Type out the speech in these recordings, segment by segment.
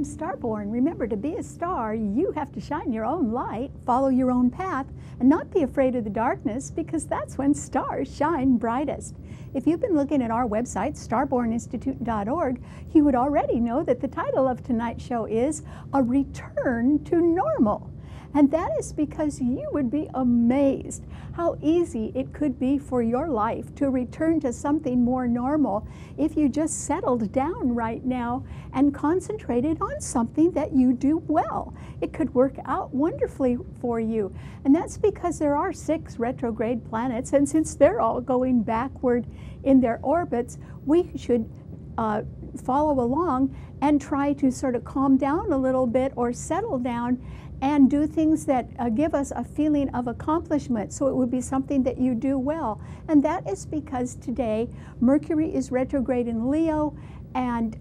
Starborn. Remember, to be a star, you have to shine your own light, follow your own path, and not be afraid of the darkness, because that's when stars shine brightest. If you've been looking at our website, starborninstitute.org, you would already know that the title of tonight's show is A Return to Normal. And that is because you would be amazed how easy it could be for your life to return to something more normal if you just settled down right now and concentrated on something that you do well. It could work out wonderfully for you. And that's because there are 6 retrograde planets, and since they're all going backward in their orbits, we should follow along and try to sort of calm down a little bit or settle down and do things that give us a feeling of accomplishment. So it would be something that you do well. And that is because today Mercury is retrograde in Leo, and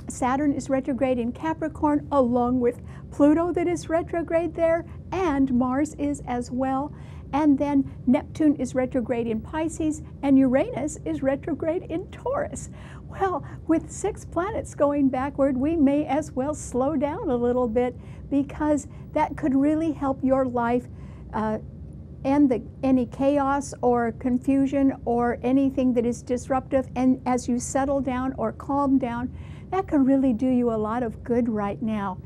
Saturn is retrograde in Capricorn, along with Pluto that is retrograde there, and Mars is as well. And then Neptune is retrograde in Pisces, and Uranus is retrograde in Taurus. Well, with 6 planets going backward, we may as well slow down a little bit, because that could really help your life end any chaos or confusion or anything that is disruptive. And as you settle down or calm down, that can really do you a lot of good right now.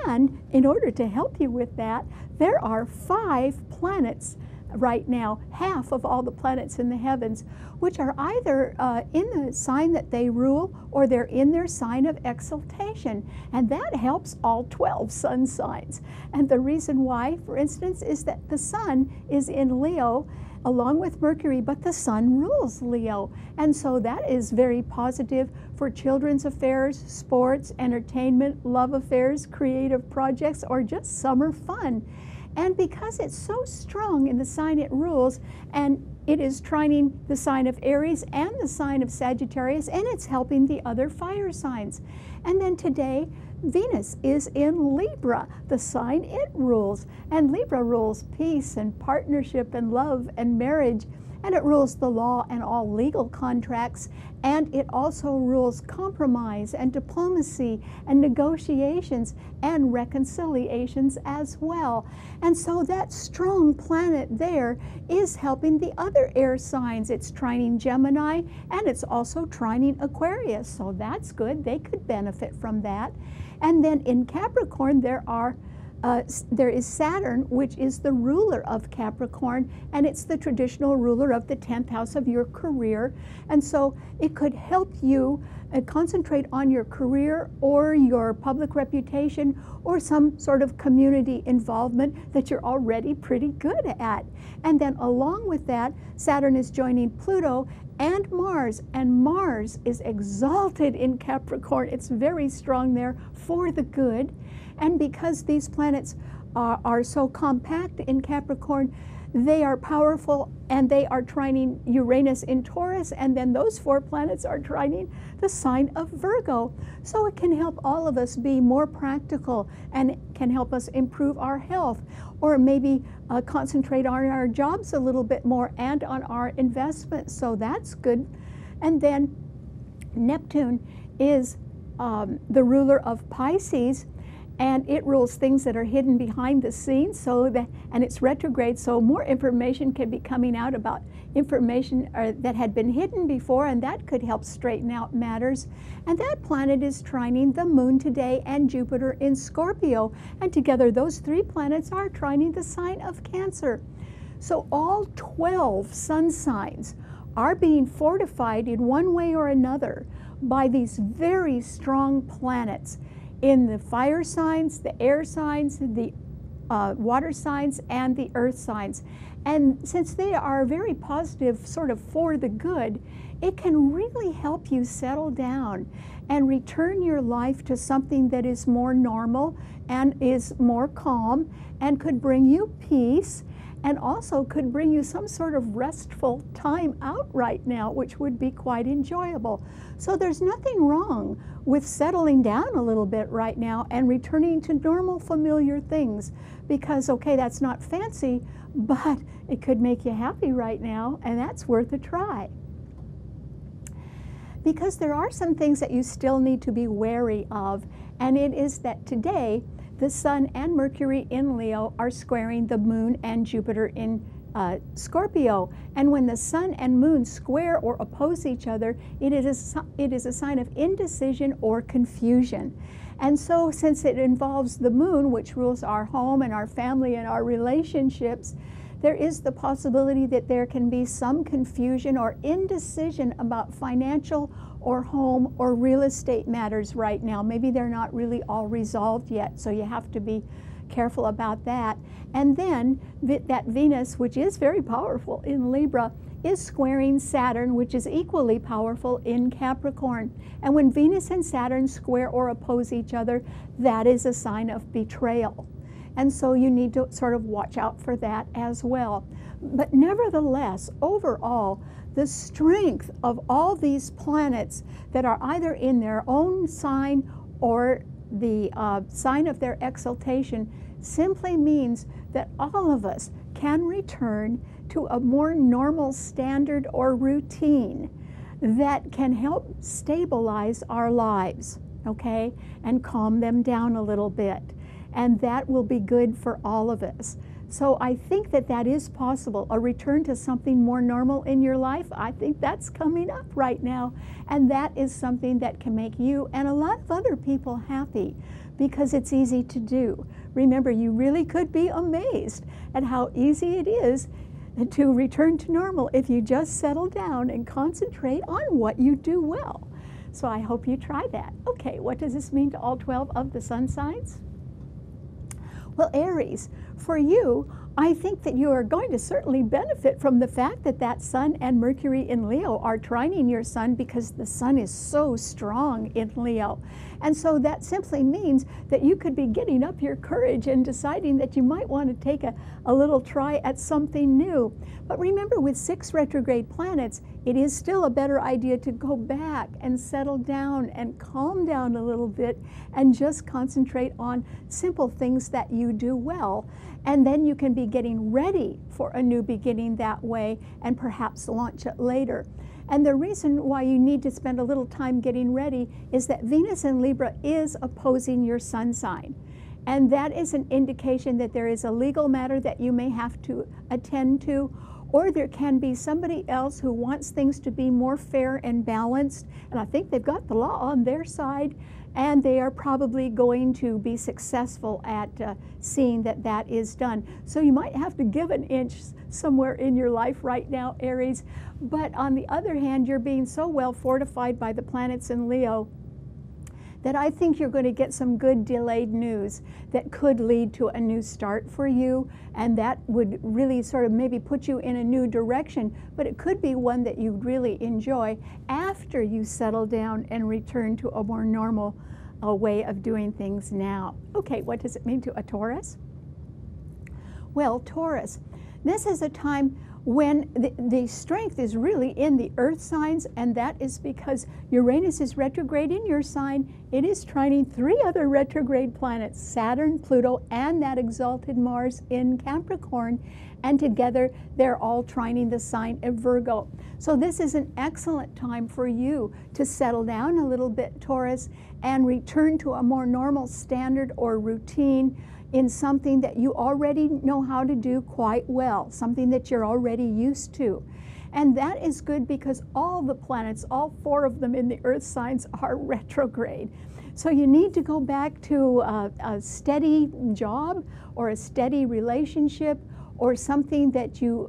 And in order to help you with that, there are 5 planets right now, half of all the planets in the heavens, which are either in the sign that they rule, or they're in their sign of exaltation. And that helps all 12 sun signs. And the reason why, for instance, is that the sun is in Leo along with Mercury, but the sun rules Leo. And so that is very positive for children's affairs, sports, entertainment, love affairs, creative projects, or just summer fun. And because it's so strong in the sign it rules, and it is trining the sign of Aries and the sign of Sagittarius, and it's helping the other fire signs. And then today, Venus is in Libra, the sign it rules. And Libra rules peace and partnership and love and marriage. And it rules the law and all legal contracts, and it also rules compromise and diplomacy and negotiations and reconciliations as well. And so that strong planet there is helping the other air signs. It's trining Gemini, and it's also trining Aquarius, so that's good. They could benefit from that. And then in Capricorn, there is Saturn, which is the ruler of Capricorn, and it's the traditional ruler of the 10th house of your career. And so it could help you concentrate on your career or your public reputation or some sort of community involvement that you're already pretty good at. And then along with that, Saturn is joining Pluto and Mars is exalted in Capricorn. It's very strong there for the good. And because these planets are so compact in Capricorn, they are powerful, and they are trining Uranus in Taurus, and then those 4 planets are trining the sign of Virgo. So it can help all of us be more practical, and it can help us improve our health, or maybe concentrate on our jobs a little bit more and on our investments. So that's good. And then Neptune is the ruler of Pisces, and it rules things that are hidden behind the scenes, and it's retrograde, so more information can be coming out about information that had been hidden before, and that could help straighten out matters. And that planet is trining the moon today and Jupiter in Scorpio, and together those 3 planets are trining the sign of Cancer. So all 12 sun signs are being fortified in one way or another by these very strong planets in the fire signs, the air signs, the water signs, and the earth signs. And since they are very positive, sort of for the good, it can really help you settle down and return your life to something that is more normal and is more calm and could bring you peace, and also could bring you some sort of restful time out right now, which would be quite enjoyable. So there's nothing wrong with settling down a little bit right now and returning to normal familiar things, because, okay, that's not fancy, but it could make you happy right now, and that's worth a try. Because there are some things that you still need to be wary of, And it is that today, the Sun and Mercury in Leo are squaring the Moon and Jupiter in Scorpio. And when the Sun and Moon square or oppose each other, it is a sign of indecision or confusion. And so since it involves the Moon, which rules our home and our family and our relationships, there is the possibility that there can be some confusion or indecision about financial or home or real estate matters right now. Maybe they're not really all resolved yet, so you have to be careful about that. And then that Venus, which is very powerful in Libra, is squaring Saturn, which is equally powerful in Capricorn. And when Venus and Saturn square or oppose each other, that is a sign of betrayal. And so you need to sort of watch out for that as well. But nevertheless, overall, the strength of all these planets that are either in their own sign or the sign of their exaltation simply means that all of us can return to a more normal standard or routine that can help stabilize our lives, okay, and calm them down a little bit. And that will be good for all of us. So I think that that is possible, a return to something more normal in your life. I think that's coming up right now. And that is something that can make you and a lot of other people happy because it's easy to do. Remember, you really could be amazed at how easy it is to return to normal if you just settle down and concentrate on what you do well. So I hope you try that. Okay, what does this mean to all 12 of the sun signs? Well, Aries, for you, I think that you are going to certainly benefit from the fact that that Sun and Mercury in Leo are trining your Sun because the Sun is so strong in Leo. And so that simply means that you could be getting up your courage and deciding that you might want to take a little try at something new. But remember, with 6 retrograde planets, it is still a better idea to go back and settle down and calm down a little bit and just concentrate on simple things that you do well. And then you can be getting ready for a new beginning that way and perhaps launch it later. And the reason why you need to spend a little time getting ready is that Venus in Libra is opposing your sun sign. And that is an indication that there is a legal matter that you may have to attend to, or there can be somebody else who wants things to be more fair and balanced. And I think they've got the law on their side, and they are probably going to be successful at seeing that that is done. So you might have to give an inch somewhere in your life right now, Aries. But on the other hand, you're being so well fortified by the planets in Leo that I think you're going to get some good delayed news that could lead to a new start for you, and that would really sort of maybe put you in a new direction, but it could be one that you really enjoy after you settle down and return to a more normal way of doing things now. Okay, what does it mean to a Taurus? Well, Taurus, this is a time when the strength is really in the earth signs, and that is because Uranus is retrograde in your sign. It is trining 3 other retrograde planets, Saturn, Pluto, and that exalted Mars in Capricorn, and together they're all trining the sign of Virgo. So this is an excellent time for you to settle down a little bit, Taurus, and return to a more normal standard or routine in something that you already know how to do quite well, something that you're already used to. And that is good because all the planets, all 4 of them in the earth signs, are retrograde. So you need to go back to a steady job or a steady relationship or something that you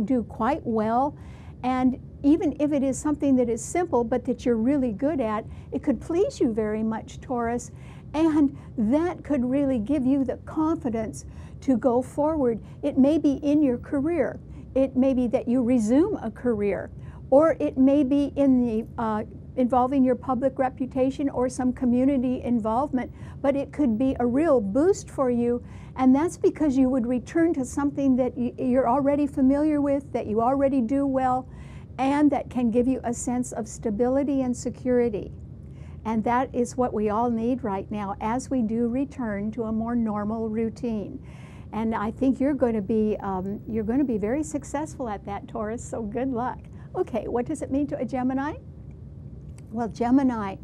do quite well. And even if it is something that is simple but that you're really good at, it could please you very much, Taurus. And that could really give you the confidence to go forward. It may be in your career. It may be that you resume a career, or it may be in the involving your public reputation or some community involvement, but it could be a real boost for you. And that's because you would return to something that you're already familiar with, that you already do well, and that can give you a sense of stability and security. And that is what we all need right now as we do return to a more normal routine. And I think you're going to be very successful at that, Taurus, so good luck. Okay, what does it mean to a Gemini? Well, Gemini,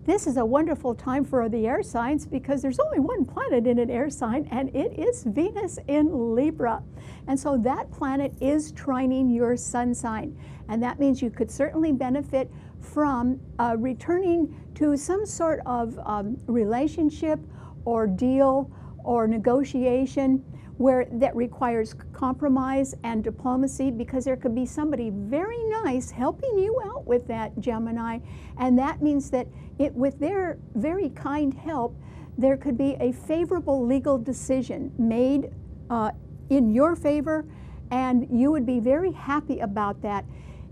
This is a wonderful time for the air signs because there's only one planet in an air sign, and it is Venus in Libra. And so that planet is trining your sun sign. And that means you could certainly benefit from returning to some sort of relationship or deal or negotiation where that requires compromise and diplomacy, because there could be somebody very nice helping you out with that, Gemini. And that means that with their very kind help, there could be a favorable legal decision made in your favor, and you would be very happy about that.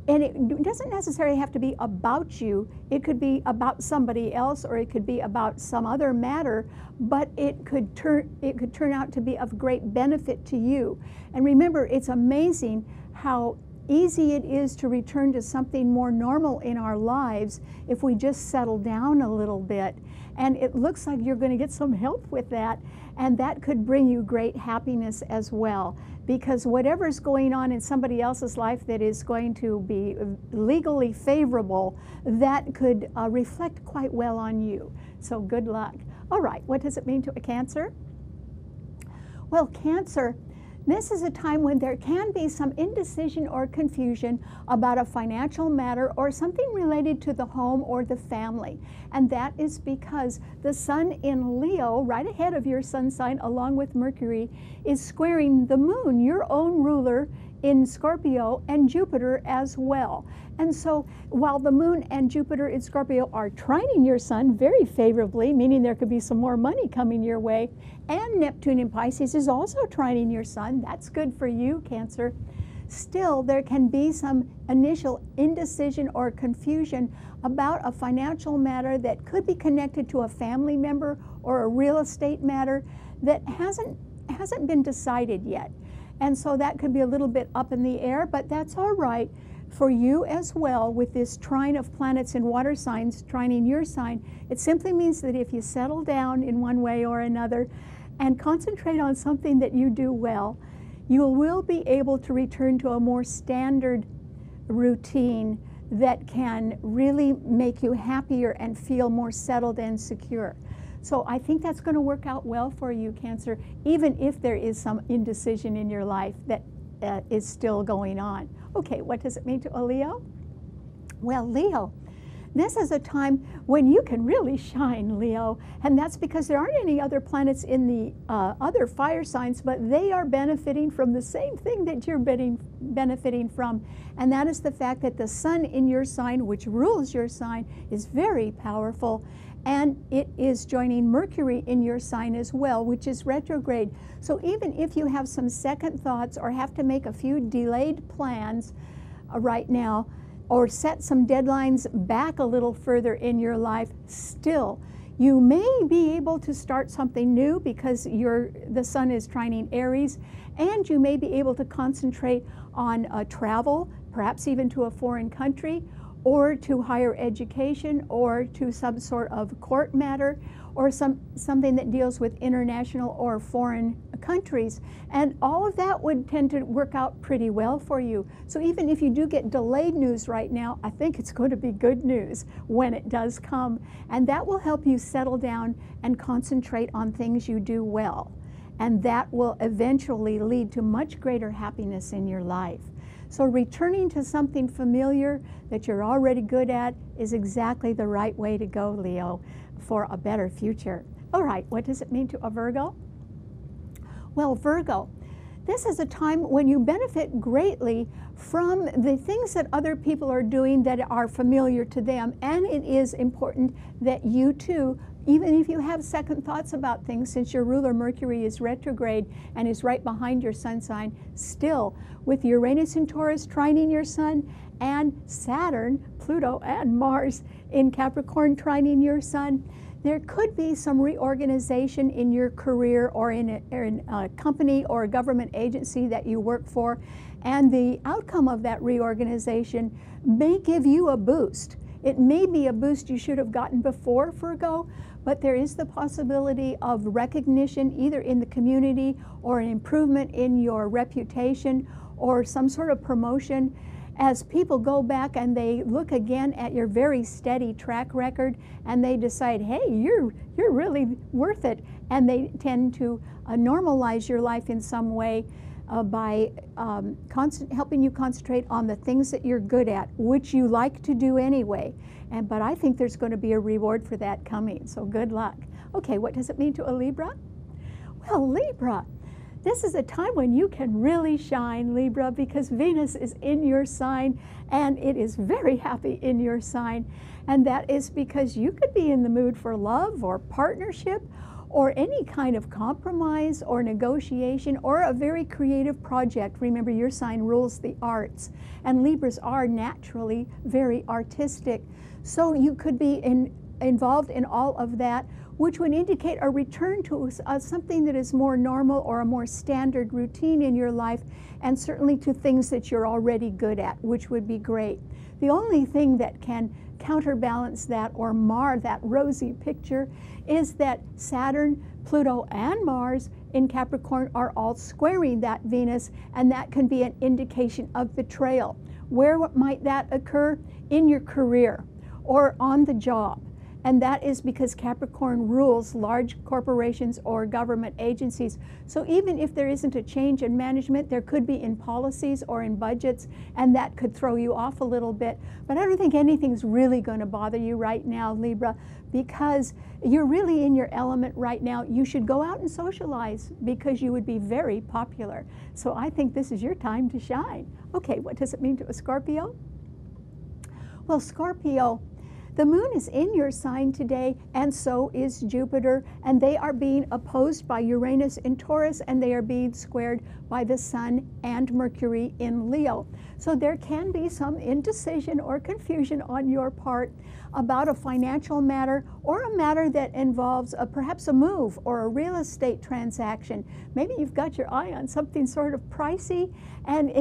And it doesn't necessarily have to be about you. It could be about somebody else, or it could be about some other matter, but it could turn out to be of great benefit to you. And remember, it's amazing how easy it is to return to something more normal in our lives if we just settle down a little bit. And it looks like you're going to get some help with that, and that could bring you great happiness as well, because whatever's going on in somebody else's life that is going to be legally favorable, that could reflect quite well on you. So good luck. All right, what does it mean to a Cancer? Well, Cancer, this is a time when there can be some indecision or confusion about a financial matter or something related to the home or the family. And that is because the sun in Leo, right ahead of your sun sign, along with Mercury, is squaring the moon, your own ruler, in Scorpio, and Jupiter as well. And so while the moon and Jupiter in Scorpio are trining your sun very favorably, meaning there could be some more money coming your way, and Neptune in Pisces is also trining your sun, that's good for you, Cancer. Still, there can be some initial indecision or confusion about a financial matter that could be connected to a family member or a real estate matter that hasn't been decided yet. And so that could be a little bit up in the air, but that's all right for you as well. With this trine of planets in water signs trining your sign, it simply means that if you settle down in one way or another and concentrate on something that you do well, you will be able to return to a more standard routine that can really make you happier and feel more settled and secure. So I think that's going to work out well for you, Cancer, even if there is some indecision in your life that is still going on. Okay, what does it mean to a Leo? Well, Leo, this is a time when you can really shine, Leo, and that's because there aren't any other planets in the other fire signs, but they are benefiting from the same thing that you're benefiting from, and that is the fact that the sun in your sign, which rules your sign, is very powerful, and it is joining Mercury in your sign as well, which is retrograde. So even if you have some second thoughts or have to make a few delayed plans right now, or set some deadlines back a little further in your life, still you may be able to start something new because the sun is trining Aries, and you may be able to concentrate on travel, perhaps even to a foreign country, or to higher education, or to some sort of court matter, or something that deals with international or foreign countries. And all of that would tend to work out pretty well for you. So even if you do get delayed news right now, I think it's going to be good news when it does come. And that will help you settle down and concentrate on things you do well. And that will eventually lead to much greater happiness in your life. So returning to something familiar that you're already good at is exactly the right way to go, Leo, for a better future. All right, what does it mean to a Virgo? Well, Virgo, this is a time when you benefit greatly from the things that other people are doing that are familiar to them, and it is important that you too, even if you have second thoughts about things, since your ruler Mercury is retrograde and is right behind your sun sign, still with Uranus in Taurus trining your sun, and Saturn, Pluto, and Mars in Capricorn trining your sun, there could be some reorganization in your career or in a company or a government agency that you work for, and the outcome of that reorganization may give you a boost. It may be a boost you should have gotten before, Virgo, but there is the possibility of recognition either in the community or an improvement in your reputation or some sort of promotion. as people go back and they look again at your very steady track record and they decide, hey, you're really worth it, and they tend to normalize your life in some way by helping you concentrate on the things that you're good at, which you like to do anyway. But I think there's going to be a reward for that coming, so good luck. Okay, what does it mean to a Libra? Well, Libra, this is a time when you can really shine, Libra, because Venus is in your sign and it is very happy in your sign. And that is because you could be in the mood for love or partnership or any kind of compromise or negotiation or a very creative project. Remember, your sign rules the arts, and Libras are naturally very artistic. So you could be involved in all of that, which would indicate a return to something that is more normal or a more standard routine in your life, and certainly to things that you're already good at, which would be great. The only thing that can counterbalance that or mar that rosy picture is that Saturn, Pluto, and Mars in Capricorn are all squaring that Venus, and that can be an indication of betrayal. Where might that occur? In your career or on the job. And that is because Capricorn rules large corporations or government agencies. So even if there isn't a change in management, there could be in policies or in budgets, and that could throw you off a little bit. But I don't think anything's really going to bother you right now, Libra, because you're really in your element right now. You should go out and socialize because you would be very popular. So I think this is your time to shine. Okay, what does it mean to a Scorpio? Well, Scorpio, the moon is in your sign today, and so is Jupiter, and they are being opposed by Uranus in Taurus, and they are being squared by the Sun and Mercury in Leo. So there can be some indecision or confusion on your part about a financial matter or a matter that involves perhaps a move or a real estate transaction. Maybe you've got your eye on something sort of pricey, and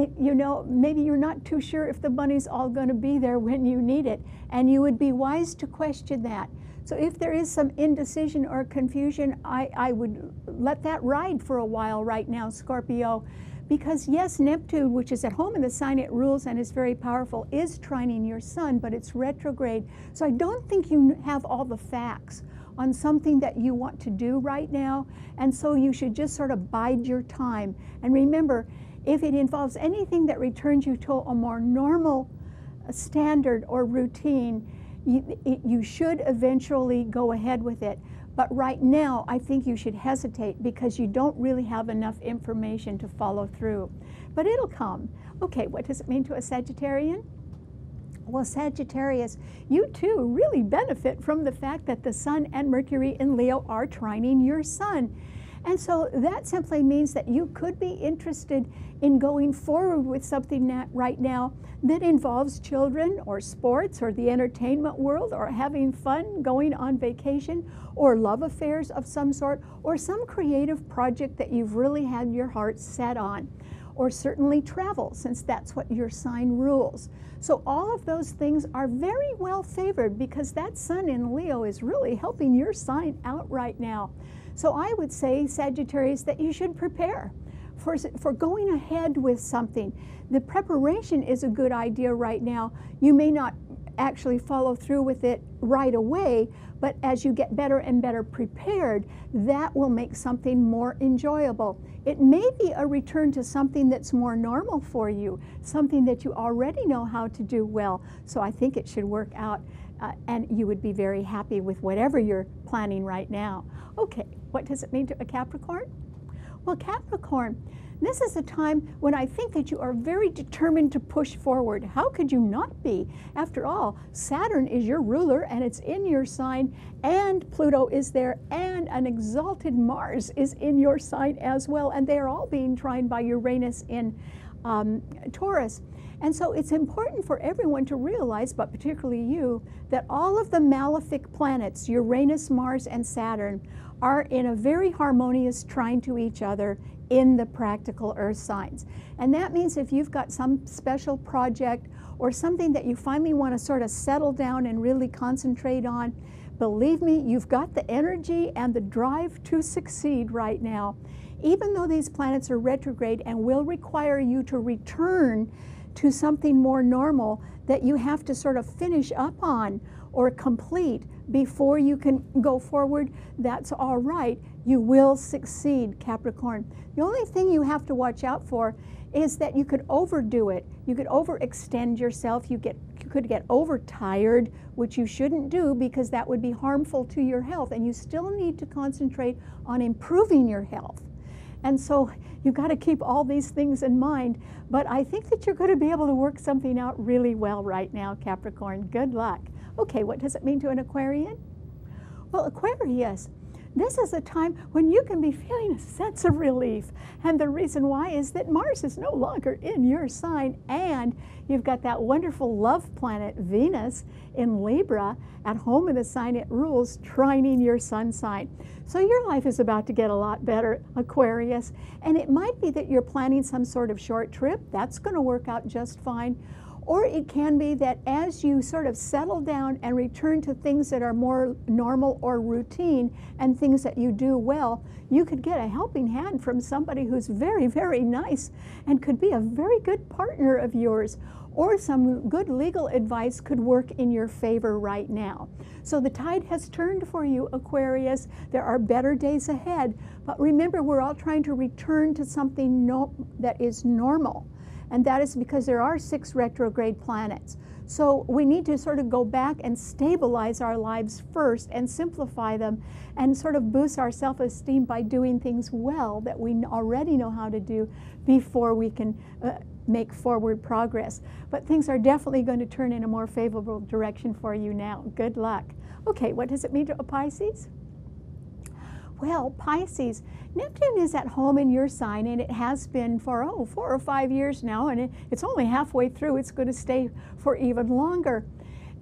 maybe you're not too sure if the money's all going to be there when you need it, and you would be wise to question that. So if there is some indecision or confusion, I would let that ride for a while right now, Scorpio. Because yes, Neptune, which is at home in the sign it rules and is very powerful, is trining your sun, but it's retrograde. So I don't think you have all the facts on something that you want to do right now. And so you should just sort of bide your time. And remember, if it involves anything that returns you to a more normal standard or routine, you should eventually go ahead with it. But right now, I think you should hesitate because you don't really have enough information to follow through. But it'll come. Okay, what does it mean to a Sagittarian? Well, Sagittarius, you too really benefit from the fact that the Sun and Mercury in Leo are trining your sun. And so that simply means that you could be interested in going forward with something right now that involves children or sports or the entertainment world or having fun, going on vacation, or love affairs of some sort, or some creative project that you've really had your heart set on, or certainly travel, since that's what your sign rules. So all of those things are very well favored because that Sun in Leo is really helping your sign out right now. So I would say, Sagittarius, that you should prepare for going ahead with something. The preparation is a good idea right now. You may not actually follow through with it right away, but as you get better and better prepared, that will make something more enjoyable. It may be a return to something that's more normal for you, something that you already know how to do well. So I think it should work out, and you would be very happy with whatever you're planning right now. Okay, what does it mean to a Capricorn? Well, Capricorn, this is a time when I think that you are very determined to push forward. How could you not be? After all, Saturn is your ruler and it's in your sign, and Pluto is there, and an exalted Mars is in your sign as well, and they are all being trined by Uranus in Taurus. And so it's important for everyone to realize, but particularly you, that all of the malefic planets, Uranus, Mars, and Saturn, are in a very harmonious trine to each other in the practical earth signs. And that means if you've got some special project or something that you finally want to sort of settle down and really concentrate on, believe me, you've got the energy and the drive to succeed right now. Even though these planets are retrograde and will require you to return to something more normal that you have to sort of finish up on or complete before you can go forward, that's all right. You will succeed, Capricorn. The only thing you have to watch out for is that you could overdo it. You could overextend yourself. You could get overtired, which you shouldn't do because that would be harmful to your health. And you still need to concentrate on improving your health. And so you've got to keep all these things in mind. But I think that you're going to be able to work something out really well right now, Capricorn. Good luck. Okay, what does it mean to an Aquarian? Well, Aquarius, this is a time when you can be feeling a sense of relief. And the reason why is that Mars is no longer in your sign, and you've got that wonderful love planet, Venus, in Libra, at home in the sign it rules, trining your sun sign. So your life is about to get a lot better, Aquarius. And it might be that you're planning some sort of short trip. That's going to work out just fine. Or it can be that as you sort of settle down and return to things that are more normal or routine and things that you do well, you could get a helping hand from somebody who's very, very nice and could be a very good partner of yours. Or some good legal advice could work in your favor right now. So the tide has turned for you, Aquarius. There are better days ahead. But remember, we're all trying to return to something that is normal. And that is because there are 6 retrograde planets. So we need to sort of go back and stabilize our lives first and simplify them and sort of boost our self-esteem by doing things well that we already know how to do before we can make forward progress. But things are definitely going to turn in a more favorable direction for you now. Good luck. Okay, what does it mean to a Pisces? Well, Pisces, Neptune is at home in your sign, and it has been for 4 or 5 years now, and it's only halfway through. It's going to stay for even longer.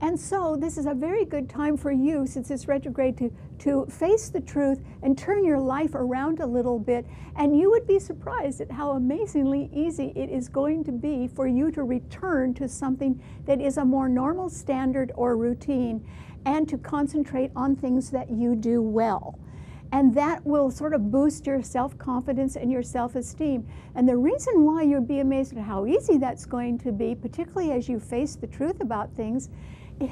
And so this is a very good time for you, since it's retrograde, to face the truth and turn your life around a little bit. And you would be surprised at how amazingly easy it is going to be for you to return to something that is a more normal standard or routine, and to concentrate on things that you do well. And that will sort of boost your self-confidence and your self-esteem. And the reason why you'd be amazed at how easy that's going to be, particularly as you face the truth about things,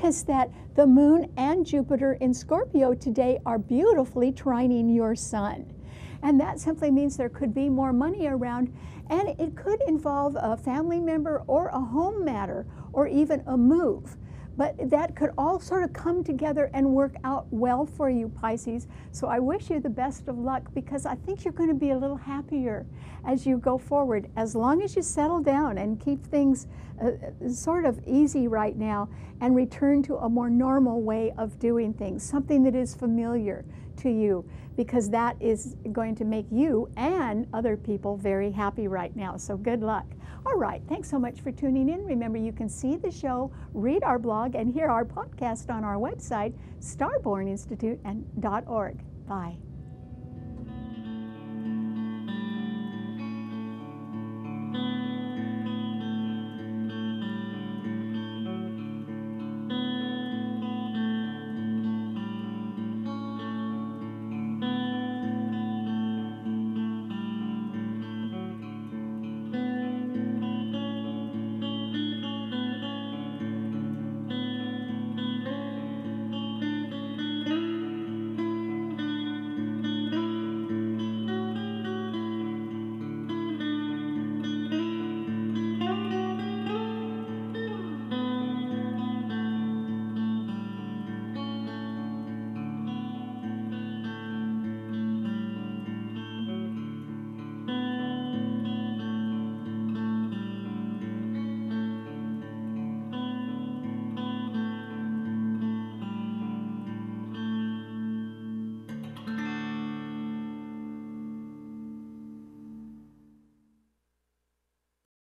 is that the moon and Jupiter in Scorpio today are beautifully trining your sun. And that simply means there could be more money around, and it could involve a family member or a home matter or even a move. But that could all sort of come together and work out well for you, Pisces. So I wish you the best of luck, because I think you're going to be a little happier as you go forward, as long as you settle down and keep things sort of easy right now and return to a more normal way of doing things, something that is familiar to you, because that is going to make you and other people very happy right now. So good luck. All right, thanks so much for tuning in. Remember, you can see the show, read our blog, and hear our podcast on our website, starborninstitute.org. Bye.